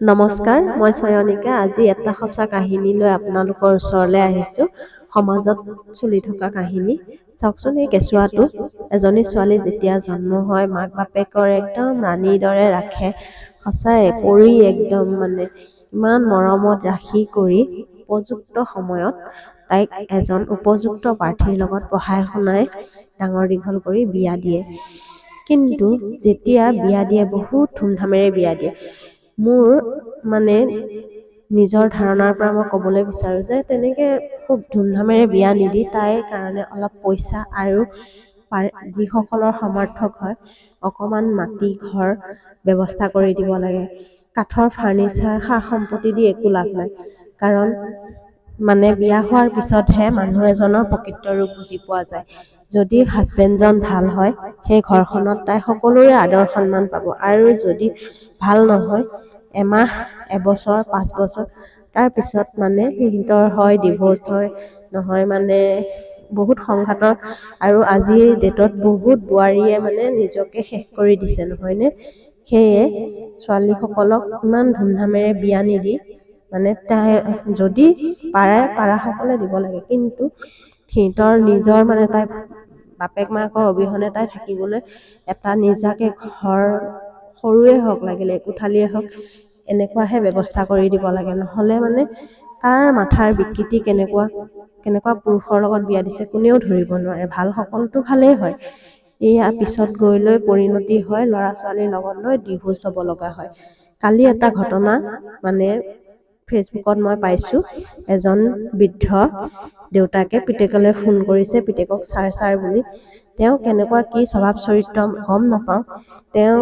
নমস্কাৰ, মই চয়নিকা। আজি এটা সঁচা কাহিনী লৈ আপোনালোকৰ ওচৰলৈ আহিছোঁ। সমাজত চলি থকা কাহিনী। চাওকচোন, এই কেঁচুৱাটো, এজনী ছোৱালী যেতিয়া জন্ম হয়, মাক বাপেকৰ একদম ৰাণীৰ দৰে ৰাখে। সঁচাই পৰি একদম ইমান মৰমত ৰাখি কৰি উপযুক্ত সময়ত তাইক এজন উপযুক্ত প্ৰাৰ্থীৰ লগত পঢ়াই শুনাই ডাঙৰ দীঘল কৰি বিয়া দিয়ে। কিন্তু যেতিয়া বিয়া দিয়ে, বহুত ধুমধামেৰে বিয়া দিয়ে। মোৰ নিজৰ ধাৰণাৰ পৰা মই ক'বলৈ বিচাৰোঁ যে তেনেকৈ খুব ধুমধামেৰে বিয়া নিদি তাইৰ কাৰণে অলপ পইচা আৰু যিসকলৰ সমৰ্থক হয় অকণমান মাটি ঘৰ ব্যৱস্থা কৰি দিব লাগে। কাঠৰ ফাৰ্নিচাৰ সা সম্পত্তি দি একো লাভ নাই, কাৰণ বিয়া হোৱাৰ পিছতহে মানুহ এজনৰ প্ৰকৃত ৰূপ বুজি পোৱা যায়। যদি হাজবেণ্ডজন ভাল হয়, সেই ঘৰখনত তাই সকলোৰে আদৰ সন্মান পাব, আৰু যদি ভাল নহয়, এমাহ এবছৰ 5 বছৰ তাৰপিছত সিহঁতৰ হয় ডিভ'ৰ্চ হয়, নহয় বহুত সংঘাতৰ। আৰু আজিৰ ডেটত বহুত বোৱাৰীয়ে নিজকে শেষ কৰি দিছে, নহয়নে? সেয়ে ছোৱালীসকলক ইমান ধুমধামেৰে বিয়া নিদি তাই যদি পাৰাসকলে দিব লাগে, কিন্তু সিহঁতৰ নিজৰ তাই বাপেক মাকৰ অবিহনে তাই থাকিবলৈ এটা নিজাকে ঘৰ, সৰুৱে হওক লাগিলে কোঠালিয়ে হওক, এনেকুৱাহে ব্যৱস্থা কৰি দিব লাগে। নহ'লে কাৰ মাথাৰ বিকৃতি কেনেকুৱা পুৰুষৰ লগত বিয়া দিছে কোনেও ধৰিব নোৱাৰে। ভাল সকলতো ভালেই হয়, এয়া পিছত গৈ লৈ পৰিণতি হয় ল'ৰা ছোৱালীৰ লগত লৈ ডিভ'ৰ্চ হ'ব লগা হয়। কালি এটা ঘটনা ফেচবুকত মই পাইছোঁ। এজন বৃদ্ধ দেউতাকে পিতেকলৈ ফোন কৰিছে, পিতেকক ছাৰ বুলি। তেওঁ কেনেকুৱা কি স্বভাৱ চৰিত্ৰ গম নাপাওঁ। তেওঁ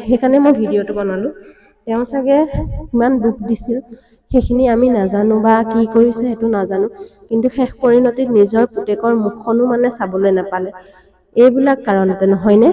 সেইকাৰণে মই ভিডিঅ'টো বনালোঁ। তেওঁ চাগে ইমান দুখ দিছিল সেইখিনি আমি নাজানো, বা কি কৰিছে সেইটো নাজানো, কিন্তু শেষ পৰিণতিত নিজৰ পুতেকৰ মুখখনো চাবলৈ নাপালে। এইবিলাক কাৰণতে, নহয়নে?